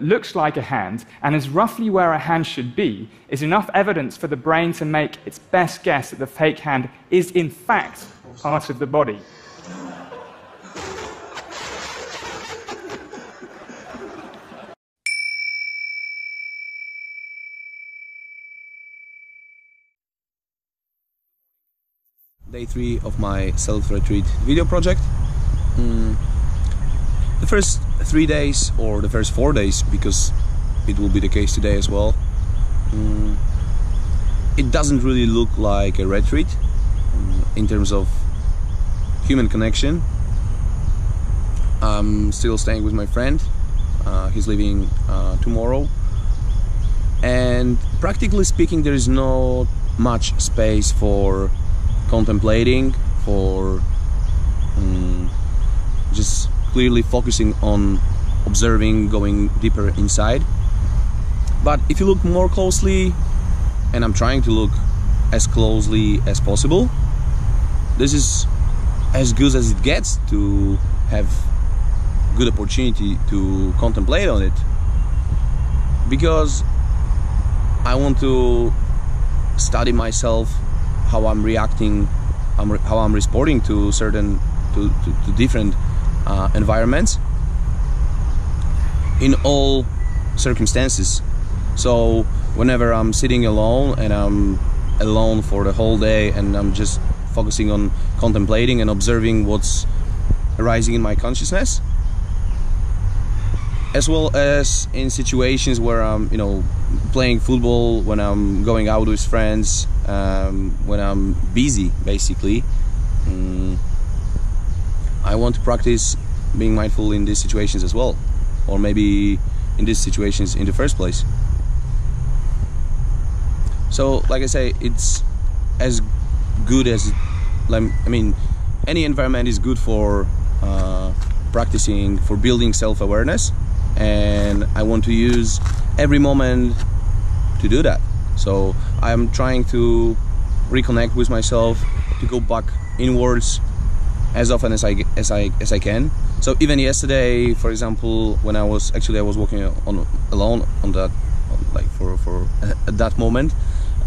looks like a hand and is roughly where a hand should be is enough evidence for the brain to make its best guess that the fake hand is in fact part of the body. Day 3 of my self-retreat video project. The first 3 days, or the first 4 days, because it will be the case today as well, it doesn't really look like a retreat in terms of human connection. I'm still staying with my friend. He's leaving tomorrow, and practically speaking there is not much space for contemplating, for just clearly focusing on observing, going deeper inside. But if you look more closely, and I'm trying to look as closely as possible, this is as good as it gets to have good opportunity to contemplate on it, because I want to study myself, how I'm reacting, how I'm responding to certain, to different environments in all circumstances. So whenever I'm sitting alone, and I'm alone for the whole day, and I'm just focusing on contemplating and observing what's arising in my consciousness, as well as in situations where I'm, playing football, when I'm going out with friends, when I'm busy, basically, I want to practice being mindful in these situations as well, or maybe in these situations in the first place. So, like I say, it's as good as, any environment is good for practicing, for building self-awareness, and I want to use every moment to do that. So I'm trying to reconnect with myself, to go back inwards as often as I can. So even yesterday, for example, when I was walking alone on that, for at that moment,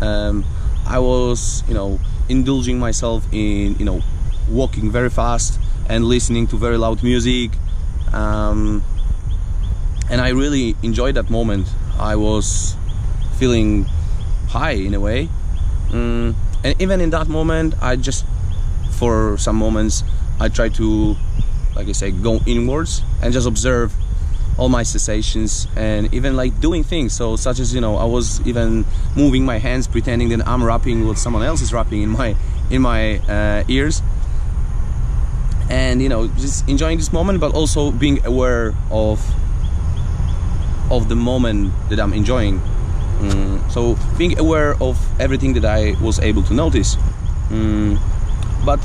I was indulging myself in walking very fast and listening to very loud music, and I really enjoyed that moment. I was feeling high in a way, and even in that moment, I just, for some moments, I try to, like I say, go inwards and just observe all my sensations, and even doing things. So such as, I was even moving my hands, pretending that I'm rapping what someone else is rapping in my ears, and just enjoying this moment, but also being aware of the moment that I'm enjoying. So being aware of everything that I was able to notice. But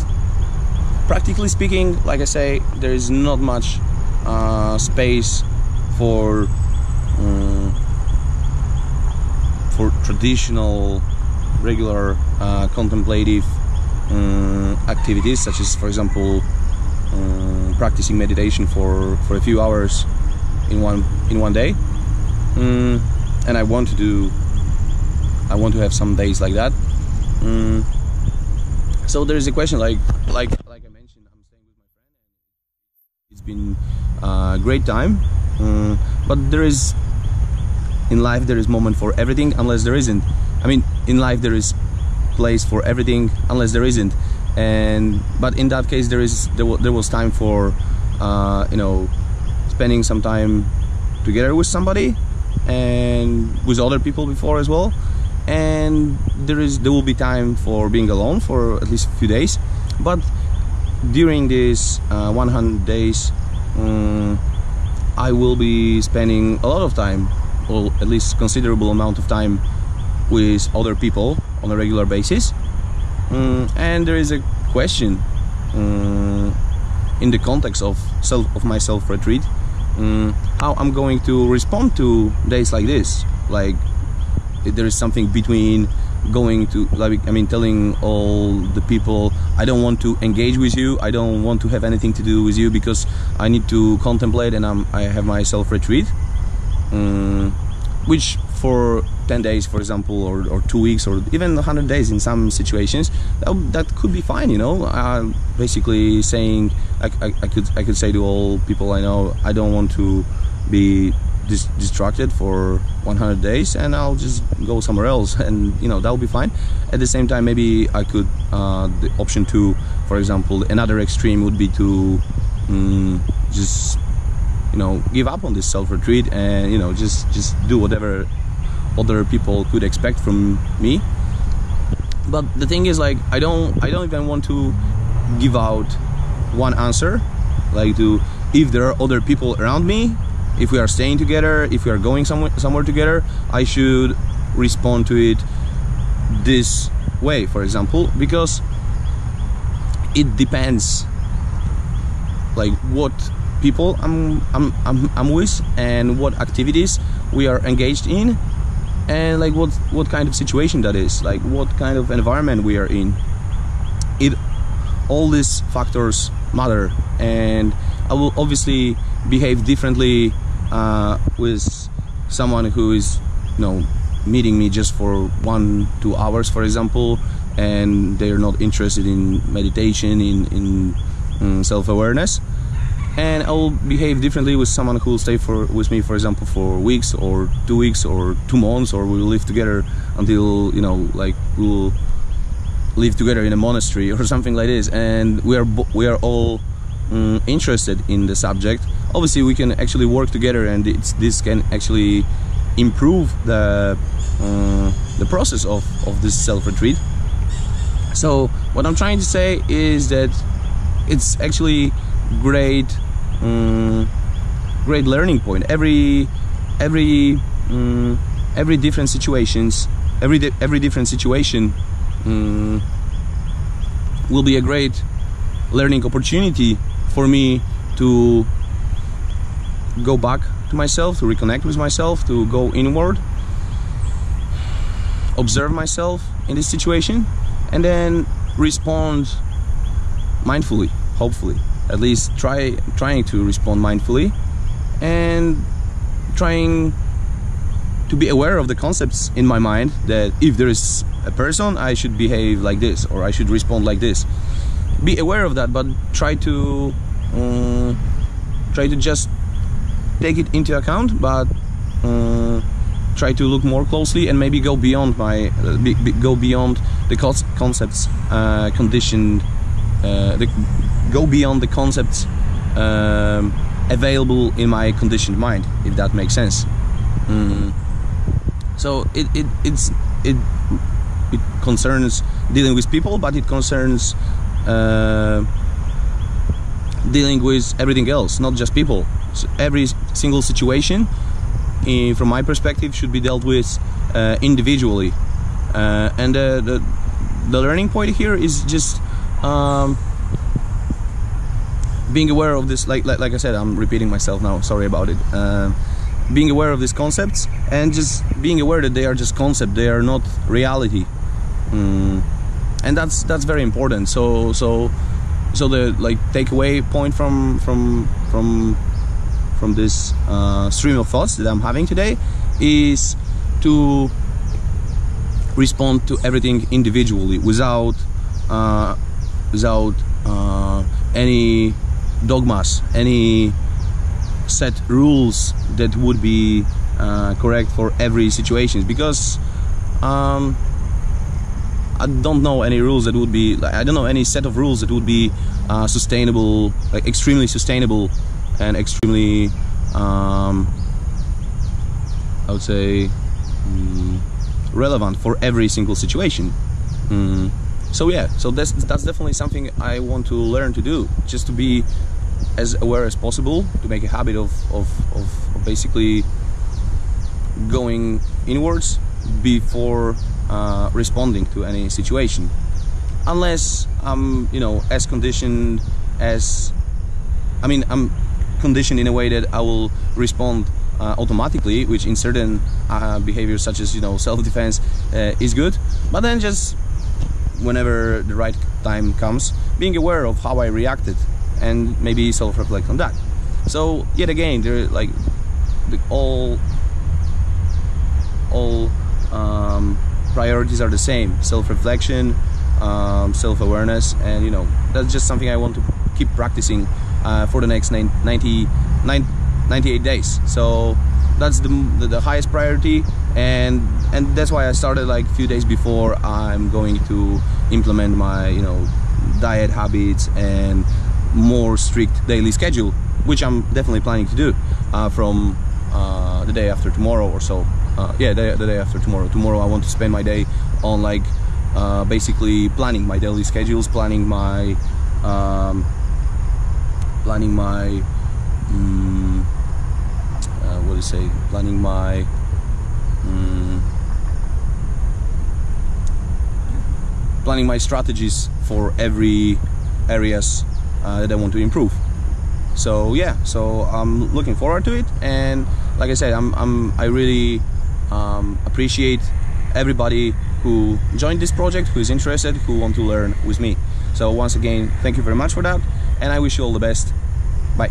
practically speaking, like I say, there is not much space for traditional, regular contemplative activities, such as, for example, practicing meditation for a few hours in one day. And I want to have some days like that. So there is a question, like I mentioned, I'm staying with my friend, and it's been a great time. But in life there is moment for everything, unless there isn't. In life there is place for everything, unless there isn't. But in that case, there was time for spending some time together with somebody, and with other people before as well. And there will be time for being alone for at least a few days. But during these 100 days, I will be spending a lot of time, or at least considerable amount of time, with other people on a regular basis. And there is a question in the context of my self-retreat, how I'm going to respond to days like this. Like, there is something between going to, telling all the people, I don't want to engage with you, I don't want to have anything to do with you because I need to contemplate and I have my self-retreat. which for 10 days, for example, or 2 weeks, or even 100 days in some situations, that could be fine, you know. Basically saying, I could say to all people I know, I don't want to be distracted for 100 days, and I'll just go somewhere else, and you know, that'll be fine. At the same time, maybe I could, the option 2, for example, another extreme would be to just, you know, give up on this self-retreat and, you know, just do whatever other people could expect from me. But the thing is, like, I don't even want to give out one answer, like, to if there are other people around me, if we are staying together, if we are going somewhere together, I should respond to it this way, for example, because it depends, like, what people I'm with, and what activities we are engaged in, and like what kind of situation that is, like what kind of environment we are in. All these factors matter, and I will obviously behave differently with someone who is, you know, meeting me just for 1-2 hours, for example, and they're not interested in meditation, in self-awareness. And I will behave differently with someone who will stay with me, for example, for weeks or 2 weeks or 2 months, or we will live together until, you know, like we will live together in a monastery or something like this. And we are all interested in the subject. Obviously, we can actually work together, and this can actually improve the process of this self-retreat. So what I'm trying to say is that it's actually great learning point. Every different situations, every different situation will be a great learning opportunity for me to go back to myself, to reconnect with myself, to go inward, observe myself in this situation, and then respond mindfully, hopefully. At least trying to respond mindfully, and trying to be aware of the concepts in my mind, that if there is a person, I should behave like this, or I should respond like this. Be aware of that, but try to just take it into account, but try to look more closely, and maybe go beyond the concepts conditioned. Go beyond the concepts available in my conditioned mind, if that makes sense. So it concerns dealing with people, but it concerns dealing with everything else, not just people. So every single situation, from my perspective, should be dealt with individually, and the learning point here is just being aware of this, like I said, I'm repeating myself now, sorry about it. Being aware of these concepts, and just being aware that they are just concepts, they are not reality, and that's very important. So the takeaway point from this stream of thoughts that I'm having today is to respond to everything individually, without any dogmas, any set rules that would be correct for every situation, because I don't know any rules that would be, I don't know any set of rules that would be sustainable, like extremely sustainable and extremely I would say relevant for every single situation. So yeah, so that's definitely something I want to learn to do, just to be as aware as possible, to make a habit of basically going inwards before responding to any situation, unless I'm, you know, as conditioned as, I mean, I'm conditioned in a way that I will respond automatically, which in certain behaviors such as, you know, self-defense is good, but then just whenever the right time comes, being aware of how I reacted and maybe self-reflect on that. So yet again, there, like, all priorities are the same: self-reflection, self-awareness, and you know, that's just something I want to keep practicing for the next 98 days. So that's the highest priority, and that's why I started like a few days before I'm going to implement my, you know, diet habits and more strict daily schedule, which I'm definitely planning to do from the day after tomorrow or so. Yeah, the day after tomorrow. Tomorrow I want to spend my day on like basically planning my daily schedules, planning my what do you say? Planning my strategies for every areas that I want to improve. So yeah, so I'm looking forward to it, and like I said, I really appreciate everybody who joined this project, who is interested, who want to learn with me. So once again, thank you very much for that, and I wish you all the best. Bye.